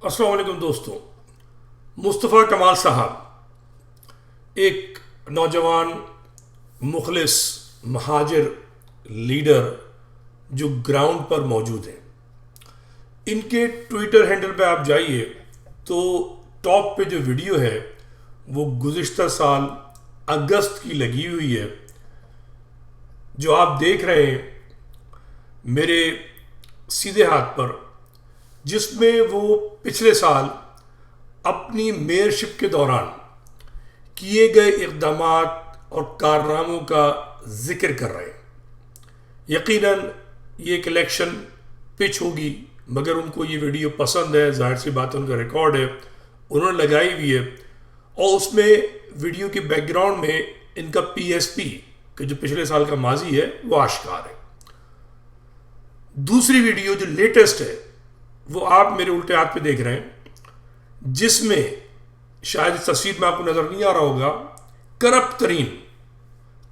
السلام علیکم دوستوں. مصطفیٰ کمال صاحب ایک نوجوان مخلص مہاجر لیڈر جو گراؤنڈ پر موجود ہیں. ان کے ٹویٹر ہینڈل پہ آپ جائیے تو ٹاپ پہ جو ویڈیو ہے وہ گزشتہ سال اگست کی لگی ہوئی ہے. جو آپ دیکھ رہے ہیں میرے سیدھے ہاتھ پر، جس میں وہ پچھلے سال اپنی میئرشپ کے دوران کیے گئے اقدامات اور کارناموں کا ذکر کر رہے ہیں. یقیناً یہ ایک الیکشن پچ ہوگی، مگر ان کو یہ ویڈیو پسند ہے، ظاہر سی بات ان کا ریکارڈ ہے، انہوں نے لگائی ہوئی ہے. اور اس میں ویڈیو کے بیک گراؤنڈ میں ان کا پی ایس پی کہ جو پچھلے سال کا ماضی ہے وہ آشکار ہے. دوسری ویڈیو جو لیٹسٹ ہے وہ آپ میرے الٹے ہاتھ پہ دیکھ رہے ہیں، جس میں شاید اس تصویر میں آپ کو نظر نہیں آ رہا ہوگا، کرپٹ ترین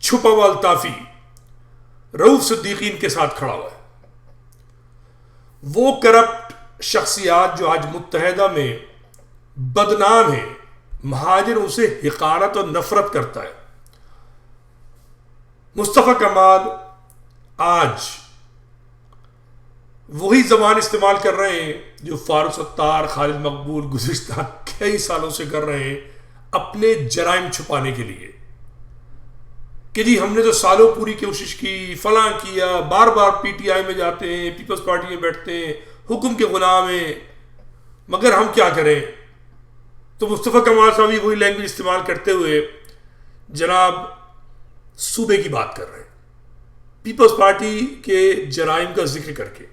چھپا ہوا الطافی رؤوف صدیقی ان کے ساتھ کھڑا ہوا ہے. وہ کرپٹ شخصیات جو آج متحدہ میں بدنام ہیں، مہاجر اسے حقارت اور نفرت کرتا ہے. مصطفیٰ کمال آج وہی زبان استعمال کر رہے ہیں جو فاروق ستار، خالد مقبول گزشتہ کئی سالوں سے کر رہے ہیں اپنے جرائم چھپانے کے لیے، کہ جی ہم نے تو سالوں پوری کوشش کی، فلاں کیا، بار بار پی ٹی آئی میں جاتے ہیں، پیپلز پارٹی میں بیٹھتے ہیں، حکم کے غلام ہیں، مگر ہم کیا کریں. تو مصطفیٰ کمال صاحب وہی لینگویج استعمال کرتے ہوئے جناب صوبے کی بات کر رہے ہیں، پیپلز پارٹی کے جرائم کا ذکر کر کے.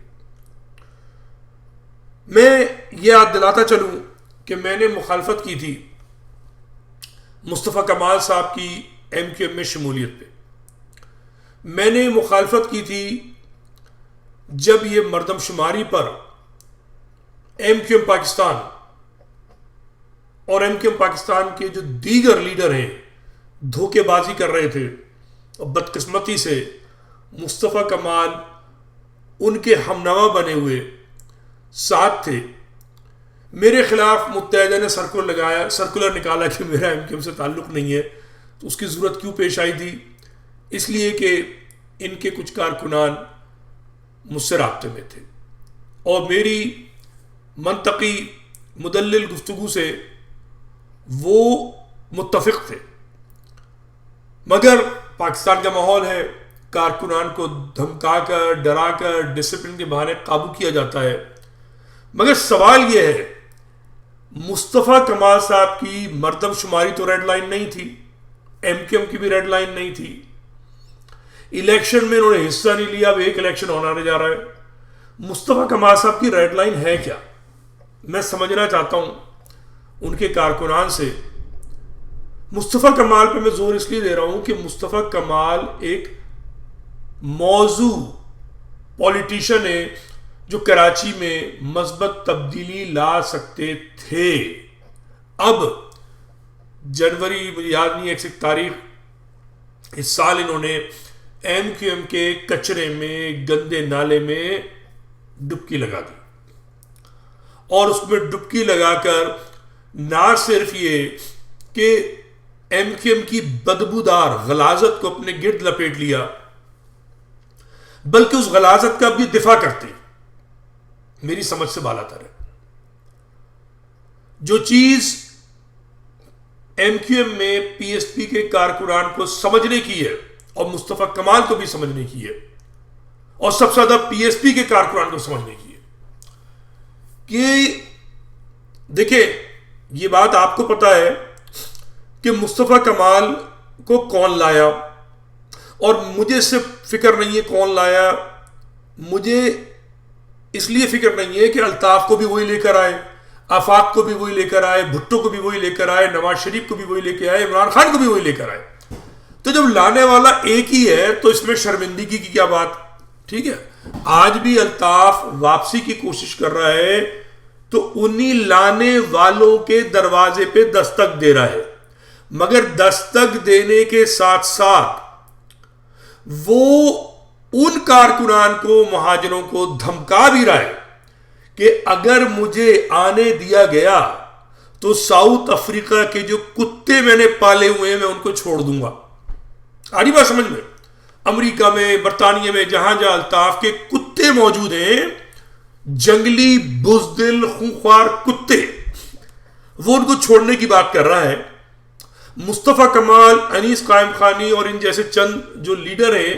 میں یہ یاد دلاتا چلوں کہ میں نے مخالفت کی تھی مصطفیٰ کمال صاحب کی ایم کیو ایم میں شمولیت پہ. میں نے مخالفت کی تھی جب یہ مردم شماری پر ایم کیو ایم پاکستان اور ایم کیو ایم پاکستان کے جو دیگر لیڈر ہیں دھوکے بازی کر رہے تھے، اور بدقسمتی سے مصطفیٰ کمال ان کے ہمنوا بنے ہوئے ساتھ تھے. میرے خلاف متحدہ نے سرکولر نکالا کہ میرا ایم کیو ایم سے تعلق نہیں ہے. تو اس کی ضرورت کیوں پیش آئی تھی؟ اس لیے کہ ان کے کچھ کارکنان مجھ سے رابطے میں تھے اور میری منطقی مدلل گفتگو سے وہ متفق تھے. مگر پاکستان کا ماحول ہے، کارکنان کو دھمکا کر، ڈرا کر، ڈسپلن کے بہانے قابو کیا جاتا ہے. مگر سوال یہ ہے، مصطفیٰ کمال صاحب کی مردم شماری تو ریڈ لائن نہیں تھی، ایم کیو ایم کی بھی ریڈ لائن نہیں تھی. الیکشن میں انہوں نے حصہ نہیں لیا، اب ایک الیکشن ہونا جا رہا ہے. مصطفیٰ کمال صاحب کی ریڈ لائن ہے کیا؟ میں سمجھنا چاہتا ہوں ان کے کارکنان سے. مصطفیٰ کمال پہ میں زور اس لیے دے رہا ہوں کہ مصطفیٰ کمال ایک موضوع پولیٹیشین ہے جو کراچی میں مثبت تبدیلی لا سکتے تھے. اب جنوری، مجھے یاد نہیں ایک تاریخ، اس سال انہوں نے ایم کیو ایم کے کچرے میں، گندے نالے میں ڈبکی لگا دی. اور اس میں ڈبکی لگا کر نہ صرف یہ کہ ایم کیو ایم کی بدبودار غلاظت کو اپنے گرد لپیٹ لیا، بلکہ اس غلاظت کا بھی دفاع کرتے. میری سمجھ سے بالا تر ہے. جو چیز ایم کیو ایم میں پی ایس پی کے کارکنان کو سمجھنے کی ہے اور مصطفیٰ کمال کو بھی سمجھنے کی ہے، اور سب سے زیادہ پی ایس پی کے کارکنان کو سمجھنے کی ہے، کہ دیکھیں یہ بات آپ کو پتا ہے کہ مصطفیٰ کمال کو کون لایا، اور مجھے اس سے فکر نہیں ہے کون لایا. مجھے اس لیے فکر نہیں ہے کہ الطاف کو بھی وہی لے کر آئے، آفاق کو بھی وہی لے کر آئے، بھٹو کو بھی وہی لے کر آئے، نواز شریف کو بھی وہی لے کے آئے، عمران خان کو بھی وہی لے کر آئے. تو جب لانے والا ایک ہی ہے تو اس میں شرمندگی کی کیا بات؟ ٹھیک ہے، آج بھی الطاف واپسی کی کوشش کر رہا ہے تو انہی لانے والوں کے دروازے پہ دستک دے رہا ہے، مگر دستک دینے کے ساتھ ساتھ وہ ان کارکنان کو، مہاجروں کو دھمکا بھی رہا ہے کہ اگر مجھے آنے دیا گیا تو ساؤتھ افریقہ کے جو کتے میں نے پالے ہوئے ہیں میں ان کو چھوڑ دوں گا. آ رہی بات سمجھ میں؟ امریکہ میں، برطانیہ میں، جہاں جہاں الطاف کے کتے موجود ہیں، جنگلی بزدل خونخوار کتے، وہ ان کو چھوڑنے کی بات کر رہا ہے. مصطفیٰ کمال، انیس قائم خانی اور ان جیسے چند جو لیڈر ہیں،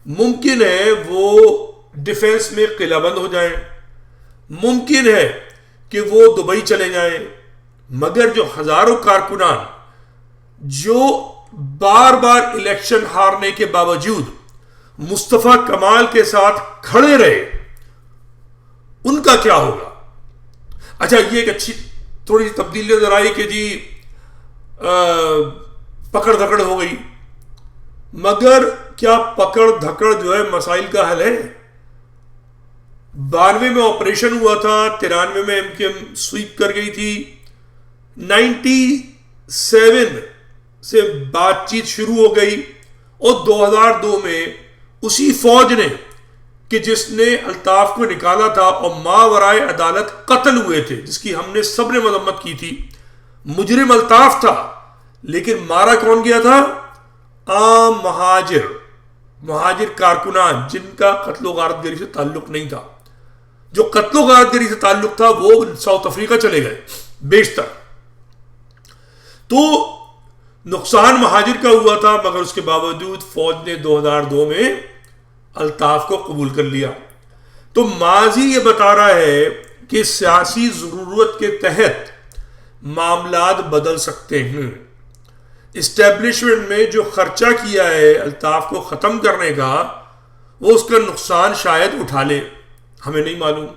ممکن ہے وہ ڈیفنس میں قلعہ بند ہو جائیں، ممکن ہے کہ وہ دبئی چلے جائیں، مگر جو ہزاروں کارکنان جو بار بار الیکشن ہارنے کے باوجود مصطفیٰ کمال کے ساتھ کھڑے رہے، ان کا کیا ہوگا؟ اچھا، یہ ایک اچھی تھوڑی سی تبدیلی نظر آئی کہ جی پکڑ دھکڑ ہو گئی، مگر کیا پکڑ دھکڑ جو ہے مسائل کا حل ہے؟ 92 میں آپریشن ہوا تھا، 93 میں MKM سویپ کر گئی تھی، 97 سے بات چیت شروع ہو گئی، اور 2002 میں اسی فوج نے کہ جس نے الطاف کو نکالا تھا اور ماورائے عدالت قتل ہوئے تھے، جس کی ہم نے سب نے مذمت کی تھی، مجرم الطاف تھا، لیکن مارا کون گیا تھا؟ عام مہاجر کارکنان جن کا قتل و غارت گری سے تعلق نہیں تھا. جو قتل و غارت گری سے تعلق تھا وہ ساؤتھ افریقہ چلے گئے بیشتر. تو نقصان مہاجر کا ہوا تھا، مگر اس کے باوجود فوج نے 2002 میں الطاف کو قبول کر لیا. تو ماضی یہ بتا رہا ہے کہ سیاسی ضرورت کے تحت معاملات بدل سکتے ہیں. اسٹیبلشمنٹ میں جو خرچہ کیا ہے الطاف کو ختم کرنے کا، وہ اس کا نقصان شاید اٹھا لے، ہمیں نہیں معلوم.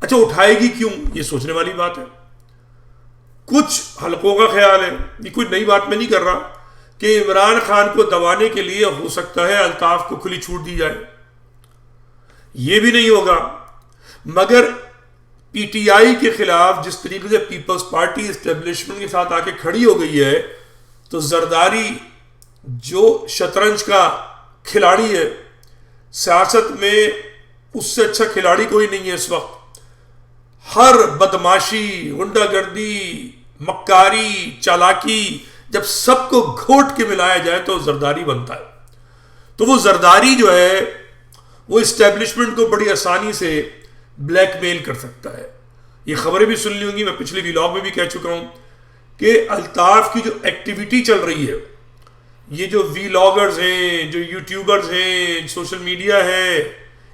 اچھا، اٹھائے گی کیوں؟ یہ سوچنے والی بات ہے. کچھ حلقوں کا خیال ہے، یہ کوئی نئی بات میں نہیں کر رہا، کہ عمران خان کو دبانے کے لیے ہو سکتا ہے الطاف کو کھلی چھوٹ دی جائے. یہ بھی نہیں ہوگا، مگر پی ٹی آئی کے خلاف جس طریقے سے پیپلز پارٹی اسٹیبلشمنٹ کے ساتھ آ کے کھڑی ہو گئی ہے، تو زرداری جو شطرنج کا کھلاڑی ہے، سیاست میں اس سے اچھا کھلاڑی کوئی نہیں ہے اس وقت. ہر بدماشی، غنڈہ گردی، مکاری، چالاکی جب سب کو گھوٹ کے ملایا جائے تو زرداری بنتا ہے. تو وہ زرداری جو ہے وہ اسٹیبلشمنٹ کو بڑی آسانی سے بلیک میل کر سکتا ہے. یہ خبریں بھی سن لی ہوں گی، میں پچھلے ویلاگ میں بھی کہہ چکا ہوں کہ الطاف کی جو ایکٹیویٹی چل رہی ہے، یہ جو ویلاگرز ہیں، جو یوٹیوبرز ہیں، سوشل میڈیا ہے،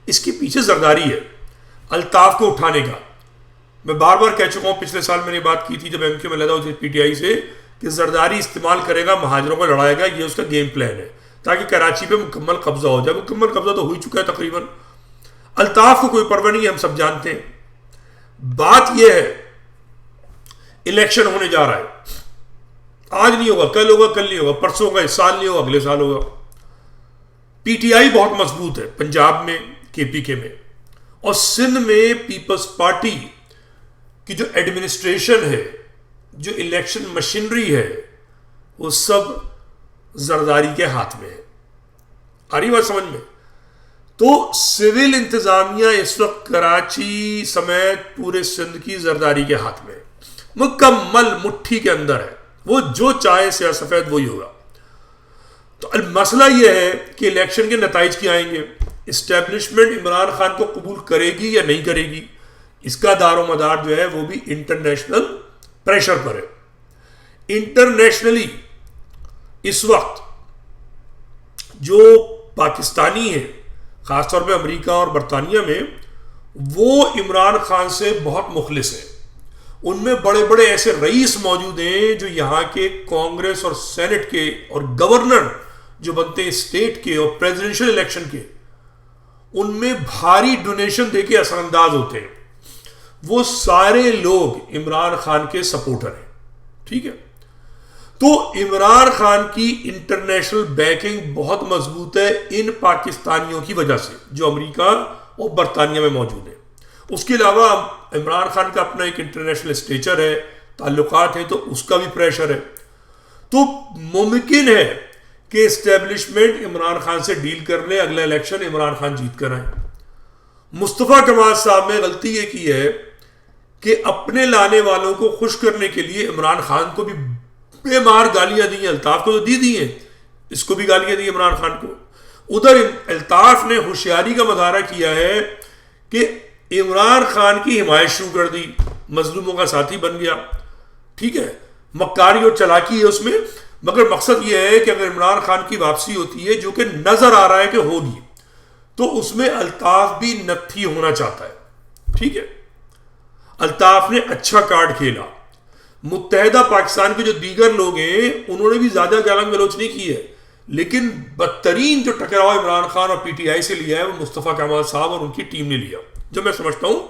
اس کے پیچھے زرداری ہے الطاف کو اٹھانے کا. میں بار بار کہہ چکا ہوں، پچھلے سال میں نے بات کی تھی جب MKM علیحدہ ہوئی تھی پی ٹی آئی سے، کہ زرداری استعمال کرے گا، مہاجروں کو لڑائے گا، یہ اس کا گیم پلان ہے تاکہ کراچی پہ مکمل قبضہ ہو جائے. مکمل قبضہ تو ہو ہی چکا ہے تقریباً. الطاف کو کوئی پرواہ نہیں ہے، ہم سب جانتے ہیں. بات یہ ہے، الیکشن ہونے جا رہا ہے، آج نہیں ہوگا، کل ہوگا، کل نہیں ہوگا، پرسوں ہوگا، اس سال نہیں ہوگا، اگلے سال ہوگا. پی ٹی آئی بہت مضبوط ہے پنجاب میں، KPK میں، اور سندھ میں پیپلز پارٹی کی جو ایڈمنسٹریشن ہے، جو الیکشن مشینری ہے، وہ سب زرداری کے ہاتھ میں ہے. آ رہی بات سمجھ میں؟ تو سول انتظامیہ اس وقت کراچی سمیت پورے سندھ کی زرداری کے ہاتھ میں ہے، مکمل مٹھی کے اندر ہے. وہ جو چاہے سیاہ سفید وہی ہوگا. تو مسئلہ یہ ہے کہ الیکشن کے نتائج کیا آئیں گے، اسٹیبلشمنٹ عمران خان کو قبول کرے گی یا نہیں کرے گی، اس کا دار و مدار جو ہے وہ بھی انٹرنیشنل پریشر پر ہے. انٹرنیشنلی اس وقت جو پاکستانی ہیں، خاص طور پہ امریکہ اور برطانیہ میں، وہ عمران خان سے بہت مخلص ہیں. ان میں بڑے بڑے ایسے رئیس موجود ہیں جو یہاں کے کانگریس اور سینٹ کے اور گورنر جو بنتے ہیں اسٹیٹ کے اور پریزیڈنشل الیکشن کے، ان میں بھاری ڈونیشن دے کے اثر انداز ہوتے ہیں. وہ سارے لوگ عمران خان کے سپورٹر ہیں. ٹھیک ہے، تو عمران خان کی انٹرنیشنل بیکنگ بہت مضبوط ہے ان پاکستانیوں کی وجہ سے جو امریکہ اور برطانیہ میں موجود ہیں. اس کے علاوہ عمران خان کا اپنا ایک انٹرنیشنل اسٹیچر ہے، تعلقات ہیں، تو اس کا بھی پریشر ہے. تو ممکن ہے کہ اسٹیبلشمنٹ عمران خان سے ڈیل کر لے، اگلا الیکشن عمران خان جیت کر آئے. مصطفیٰ کمال صاحب نے غلطی یہ کی ہے کہ اپنے لانے والوں کو خوش کرنے کے لیے عمران خان کو بھی بے مار گالیاں دی ہیں. الطاف کو تو دی ہیں, اس کو بھی گالیاں دی عمران خان کو. ادھر الطاف نے ہوشیاری کا مظاہرہ کیا ہے کہ عمران خان کی حمایت شروع کر دی, مظلوموں کا ساتھی بن گیا. ٹھیک ہے, مکاری اور چلاکی ہے اس میں, مگر مقصد یہ ہے کہ اگر عمران خان کی واپسی ہوتی ہے, جو کہ نظر آ رہا ہے کہ ہوگی, تو اس میں الطاف بھی نتھی ہونا چاہتا ہے. ٹھیک ہے, الطاف نے اچھا کارڈ کھیلا. متحدہ پاکستان کے جو دیگر لوگ ہیں انہوں نے بھی زیادہ گالاں گلوچ نہیں کی ہے, لیکن بدترین جو ٹکراؤ عمران خان اور پی ٹی آئی سے لیا ہے وہ مصطفیٰ کمال صاحب اور ان کی ٹیم نے لیا, جو میں سمجھتا ہوں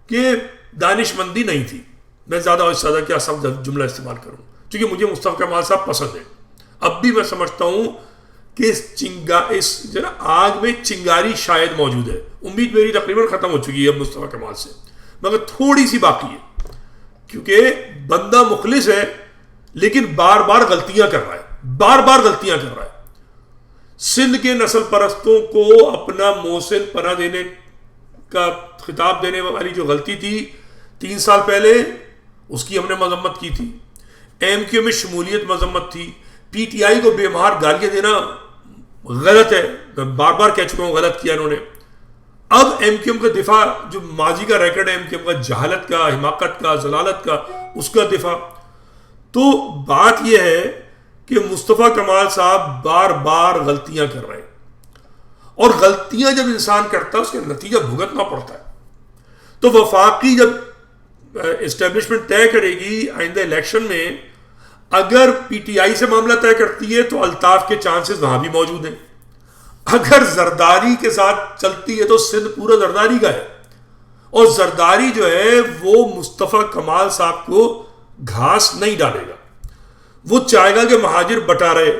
کہ دانش مندی نہیں تھی. میں زیادہ اور زیادہ کیا سب جملہ استعمال کروں, کیونکہ مجھے مصطفیٰ کمال صاحب پسند ہیں. اب بھی میں سمجھتا ہوں کہ اس آگ میں چنگاری شاید موجود ہے. امید میری تقریباً ختم ہو چکی ہے اب مصطفیٰ کمال سے, مگر تھوڑی سی باقی ہے, کیونکہ بندہ مخلص ہے لیکن بار بار غلطیاں کر رہا ہے. سندھ کے نسل پرستوں کو اپنا محسن پناہ دینے کا خطاب دینے والی جو غلطی تھی 3 سال پہلے, اس کی ہم نے مذمت کی تھی. ایم کیو میں شمولیت مذمت تھی. پی ٹی آئی کو بے مہار گالیاں دینا غلط ہے, میں بار بار کہہ چکا ہوں غلط کیا انہوں نے. اب ایم کیو ایم کا دفاع, جو ماضی کا ریکارڈ ہے ایم کیو ایم کا, جہالت کا, حماقت کا, ضلالت کا, اس کا دفاع. تو بات یہ ہے کہ مصطفیٰ کمال صاحب بار بار غلطیاں کر رہے ہیں, اور غلطیاں جب انسان کرتا ہے اس کا نتیجہ بھگتنا پڑتا ہے. تو وفاقی جب اسٹیبلشمنٹ طے کرے گی آئندہ الیکشن میں, اگر پی ٹی آئی سے معاملہ طے کرتی ہے تو الطاف کے چانسز وہاں بھی موجود ہیں. اگر زرداری کے ساتھ چلتی ہے تو سندھ پورا زرداری کا ہے, اور زرداری جو ہے وہ مصطفیٰ کمال صاحب کو گھاس نہیں ڈالے گا. وہ چاہے گا کہ مہاجر بٹا رہے,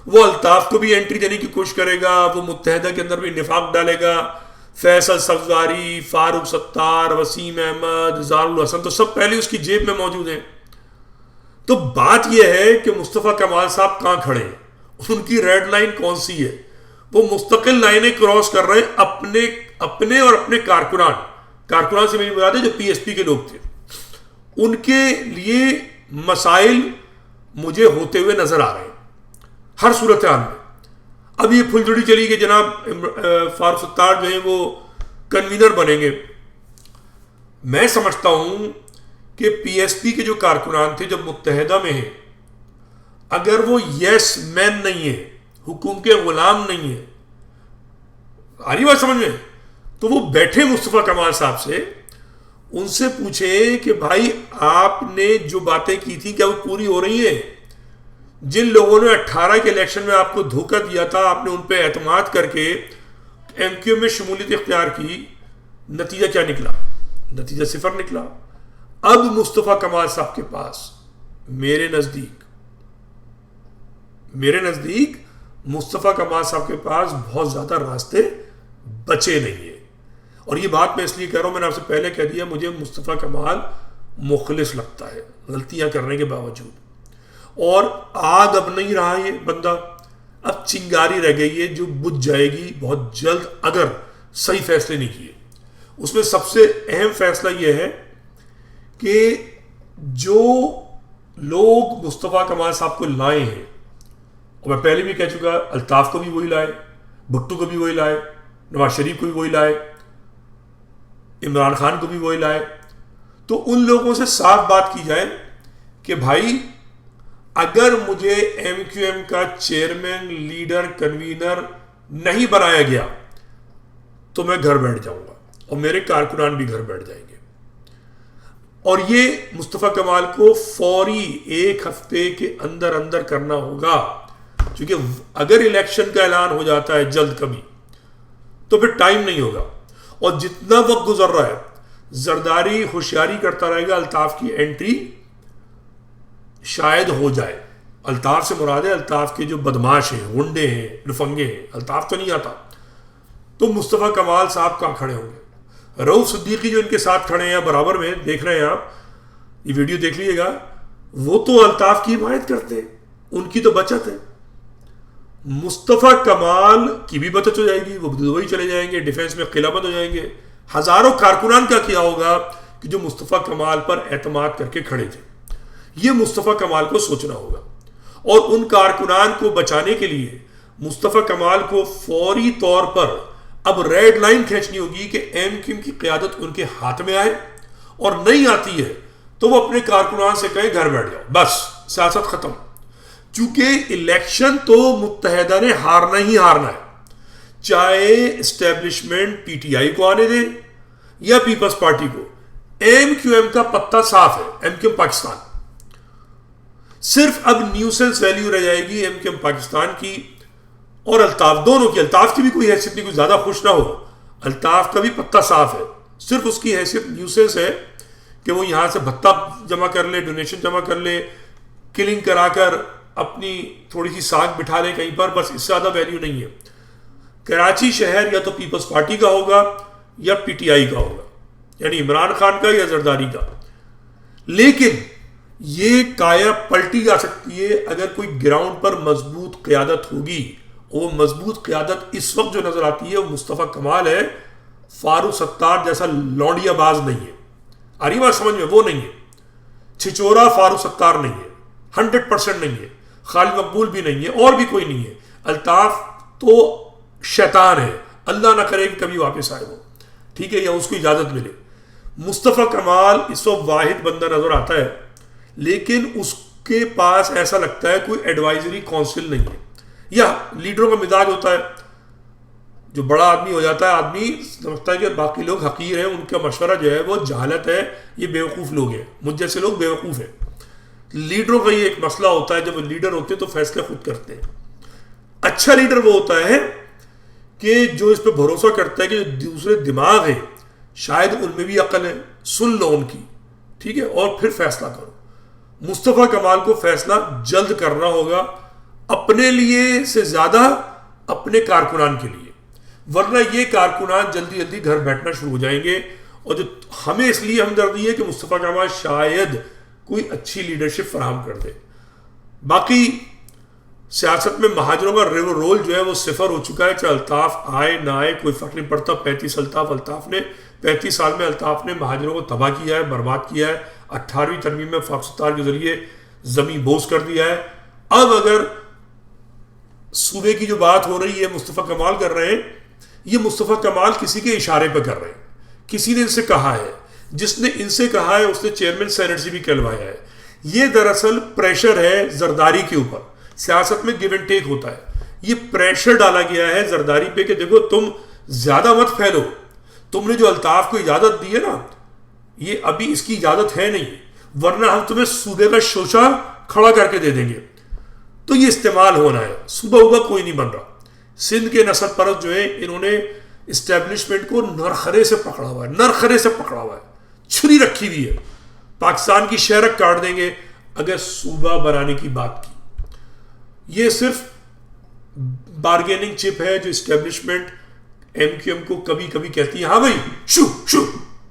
وہ الطاف کو بھی انٹری دینے کی کوشش کرے گا, وہ متحدہ کے اندر بھی نفاق ڈالے گا. فیصل سبزواری, فاروق ستار, وسیم احمد, زار الحسن تو سب پہلے اس کی جیب میں موجود ہیں. تو بات یہ ہے کہ مصطفیٰ کمال صاحب کہاں کھڑے ہیں, ان کی ریڈ لائن کون سی ہے. وہ مستقل لائنیں کراس کر رہے ہیں اپنے اور اپنے کارکنان سے میری مراد ہے جو پی ایس پی کے لوگ تھے. ان کے لیے مسائل مجھے ہوتے ہوئے نظر آ رہے ہیں ہر صورتحال میں. اب یہ پھلجڑی چلی کہ جناب فاروق ستار جو ہیں وہ کنوینر بنیں گے. میں سمجھتا ہوں کہ پی ایس پی کے جو کارکنان تھے جب متحدہ میں ہیں, اگر وہ یس مین نہیں ہے, حکومت کے غلام نہیں ہے, آ رہی بات سمجھ میں, تو وہ بیٹھے مصطفیٰ کمال صاحب سے, ان سے پوچھیں کہ بھائی آپ نے جو باتیں کی تھیں کیا وہ پوری ہو رہی ہیں. جن لوگوں نے 18 کے الیکشن میں آپ کو دھوکہ دیا تھا, آپ نے ان پہ اعتماد کر کے ایم کیو میں شمولیت اختیار کی, نتیجہ کیا نکلا؟ نتیجہ 0 نکلا. اب مصطفیٰ کمال صاحب کے پاس میرے نزدیک مصطفیٰ کمال صاحب کے پاس بہت زیادہ راستے بچے نہیں ہیں. اور یہ بات میں اس لیے کہہ رہا ہوں, میں نے آپ سے پہلے کہہ دیا مجھے مصطفیٰ کمال مخلص لگتا ہے غلطیاں کرنے کے باوجود. اور آگ اب نہیں رہا یہ بندہ, اب چنگاری رہ گئی ہے جو بجھ جائے گی بہت جلد اگر صحیح فیصلے نہیں کیے. اس میں سب سے اہم فیصلہ یہ ہے کہ جو لوگ مصطفیٰ کمال صاحب کو لائے ہیں, اور میں پہلے بھی کہہ چکا, الطاف کو بھی وہی لائے, بھٹو کو بھی وہی لائے, نواز شریف کو بھی وہی لائے, عمران خان کو بھی وہی لائے, تو ان لوگوں سے صاف بات کی جائے کہ بھائی اگر مجھے ایم کیو ایم کا چیئرمین, لیڈر, کنوینر نہیں بنایا گیا تو میں گھر بیٹھ جاؤں گا, اور میرے کارکنان بھی گھر بیٹھ جائیں گے. اور یہ مصطفیٰ کمال کو فوری 1 ہفتے کے اندر کرنا ہوگا, کیونکہ اگر الیکشن کا اعلان ہو جاتا ہے جلد کبھی تو پھر ٹائم نہیں ہوگا. اور جتنا وقت گزر رہا ہے زرداری ہوشیاری کرتا رہے گا, الطاف کی انٹری شاید ہو جائے. الطاف سے مراد ہے الطاف کے جو بدماش ہیں, غنڈے ہیں, لفنگے ہیں, الطاف تو نہیں آتا. تو مصطفیٰ کمال صاحب کہاں کھڑے ہوں گے؟ رؤف صدیقی جو ان کے ساتھ کھڑے ہیں برابر میں, دیکھ رہے ہیں آپ, یہ ویڈیو دیکھ لیجیے گا, وہ تو الطاف کی حمایت کرتے ہیں, ان کی تو بچت ہے. مصطفیٰ کمال کی بھی مدد ہو جائے گی, وہ دبئی چلے جائیں گے, ڈیفنس میں قلعہ بند ہو جائیں گے. ہزاروں کارکنان کا کیا ہوگا کہ جو مصطفیٰ کمال پر اعتماد کر کے کھڑے تھے. یہ مصطفیٰ کمال کو سوچنا ہوگا, اور ان کارکنان کو بچانے کے لیے مصطفیٰ کمال کو فوری طور پر اب ریڈ لائن کھینچنی ہوگی کہ ایم کیو ایم کی قیادت ان کے ہاتھ میں آئے, اور نہیں آتی ہے تو وہ اپنے کارکنان سے کہیں گھر بیٹھ جاؤ, بس سیاست ختم. چونکہ الیکشن تو متحدہ نے ہارنا ہی ہارنا ہے, چاہے اسٹیبلشمنٹ پی ٹی آئی کو آنے دے یا پیپلز پارٹی کو. ایم کیو ایم کا پتہ صاف ہے, ایم کیو ایم پاکستان. صرف اب نیوسنس ویلیو رہ جائے گی ایم کیو ایم پاکستان کی اور الطاف دونوں کی. الطاف کی بھی کوئی حیثیت نہیں, کوئی زیادہ خوش نہ ہو, الطاف کا بھی پتہ صاف ہے. صرف اس کی حیثیت نیوسنس ہے کہ وہ یہاں سے بھتہ جمع کر لے, ڈونیشن جمع کر لے, کلنگ کرا کر اپنی تھوڑی سی ساکھ بٹھا لے کہیں پر, بس اس سے زیادہ ویلیو نہیں ہے. کراچی شہر یا تو پیپلز پارٹی کا ہوگا یا پی ٹی آئی کا ہوگا, یعنی عمران خان کا یا زرداری کا. لیکن یہ کایا پلٹی جا سکتی ہے اگر کوئی گراؤنڈ پر مضبوط قیادت ہوگی. وہ مضبوط قیادت اس وقت جو نظر آتی ہے وہ مصطفیٰ کمال ہے. فاروق ستار جیسا لونڈیا باز نہیں ہے, آ رہی بات سمجھ میں, وہ نہیں ہے. چھچورا فاروق ستار نہیں ہے, 100% نہیں ہے. خالد مقبول بھی نہیں ہے, اور بھی کوئی نہیں ہے. الطاف تو شیطان ہے, اللہ نہ کرے کہ کبھی واپس آئے وہ, ٹھیک ہے, یا اس کو اجازت ملے. مصطفیٰ کمال اس وقت واحد بندہ نظر آتا ہے, لیکن اس کے پاس ایسا لگتا ہے کوئی ایڈوائزری کونسل نہیں ہے. یا لیڈروں کا مزاج ہوتا ہے, جو بڑا آدمی ہو جاتا ہے آدمی سمجھتا ہے کہ باقی لوگ حقیر ہیں, ان کا مشورہ جو ہے وہ جہالت ہے, یہ بیوقوف لوگ ہیں, مجھ جیسے لوگ بیوقوف ہیں. لیڈروں کا یہ ایک مسئلہ ہوتا ہے, جب وہ لیڈر ہوتے ہیں تو فیصلے خود کرتے ہیں. اچھا لیڈر وہ ہوتا ہے کہ جو اس پہ بھروسہ کرتا ہے کہ جو دوسرے دماغ ہیں شاید ان میں بھی عقل ہے, سن لو ان کی, ٹھیک ہے, اور پھر فیصلہ کرو. مصطفیٰ کمال کو فیصلہ جلد کرنا ہوگا, اپنے لیے سے زیادہ اپنے کارکنان کے لیے, ورنہ یہ کارکنان جلدی جلدی گھر بیٹھنا شروع ہو جائیں گے. اور جو ہمیں اس لیے ہمدردی ہے کہ مصطفیٰ کمال شاید کوئی اچھی لیڈرشپ فراہم کر دے. باقی سیاست میں مہاجروں کا رول جو ہے وہ صفر ہو چکا ہے, چاہے الطاف آئے نہ آئے کوئی فرق نہیں پڑتا. 35 سال میں الطاف نے مہاجروں کو تباہ کیا ہے, برباد کیا ہے. 18ویں ترمیم میں فاروق ستار کے ذریعے زمین بوس کر دیا ہے. اب اگر صوبے کی جو بات ہو رہی ہے مصطفیٰ کمال کر رہے ہیں, یہ مصطفیٰ کمال کسی کے اشارے پہ کر رہے ہیں. کسی نے ان سے کہا ہے, جس نے ان سے کہا ہے اس نے چیئرمین سینٹ سے بھی کہلوایا ہے. یہ دراصل پریشر ہے زرداری کے اوپر. سیاست میں گیو اینڈ ٹیک ہوتا ہے. یہ پریشر ڈالا گیا ہے زرداری پہ کہ دیکھو تم زیادہ مت پھیلو, تم نے جو الطاف کو اجازت دی ہے نا, یہ ابھی اس کی اجازت ہے نہیں, ورنہ ہم تمہیں صوبے کا شوشہ کھڑا کر کے دے دیں گے. تو یہ استعمال ہونا ہے. صوبہ ہوگا کوئی نہیں بن رہا. سندھ کے نسل پرست جو ہے انہوں نے اسٹیبلشمنٹ کو نرخرے سے پکڑا ہوا ہے, نرخرے سے پکڑا ہوا ہے, چھری رکھی ہوئی ہے. پاکستان کی شہرک کاٹ دیں گے اگر صوبہ بنانے کی بات کی. یہ صرف بارگیننگ چپ ہے جو اسٹیبلشمنٹ ایم کیو ایم کو کبھی کبھی کہتی ہے, ہاں بھائی شو شو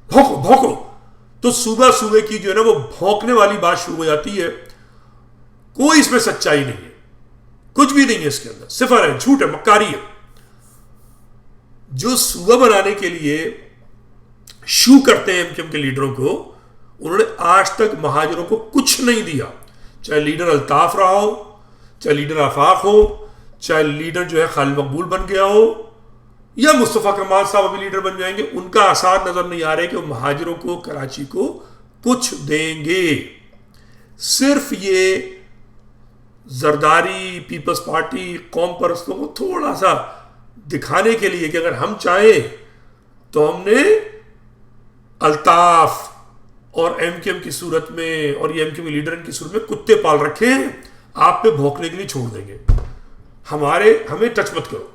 بھونکو بھونکو, تو صوبے کی جو ہے نا وہ بھونکنے والی بات شروع ہو جاتی ہے. کوئی اس میں سچائی نہیں ہے, کچھ بھی نہیں ہے اس کے اندر, صفر ہے, جھوٹ ہے, مکاری ہے. جو صوبہ بنانے کے لیے شو کرتے ہیں ایم کیو ایم کے لیڈروں کو, انہوں نے آج تک مہاجروں کو کچھ نہیں دیا. چاہے لیڈر الطاف رہا ہو, چاہے لیڈر آفاق ہو, چاہے لیڈر جو ہے خالد مقبول بن گیا ہو, یا مصطفیٰ کمال صاحب ابھی لیڈر بن جائیں گے, ان کا آثار نظر نہیں آ رہے کہ وہ مہاجروں کو, کراچی کو کچھ دیں گے. صرف یہ زرداری, پیپلز پارٹی, قوم پرستوں کو تھوڑا سا دکھانے کے لیے کہ اگر ہم چاہیں تو ہم نے الطاف اور ایم کیو ایم کی صورت میں اور یہ ایم کیو ایم لیڈر کی صورت میں کتے پال رکھے ہیں, آپ پہ بھونکنے کے لیے چھوڑ دیں گے, ہمیں ٹچ مت کرو.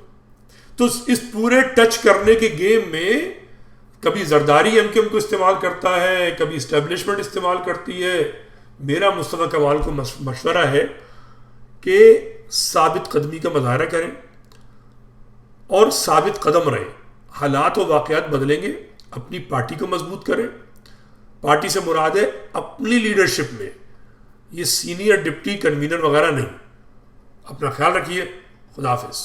تو اس پورے ٹچ کرنے کے گیم میں کبھی زرداری ایم کیو ایم کو استعمال کرتا ہے, کبھی اسٹیبلشمنٹ استعمال کرتی ہے. میرا مصطفیٰ کمال کو مشورہ ہے کہ ثابت قدمی کا مظاہرہ کریں اور ثابت قدم رہیں. حالات و واقعات بدلیں گے, اپنی پارٹی کو مضبوط کریں. پارٹی سے مراد ہے اپنی لیڈرشپ میں, یہ سینئر ڈپٹی کنوینر وغیرہ نہیں. اپنا خیال رکھیے. خدا حافظ.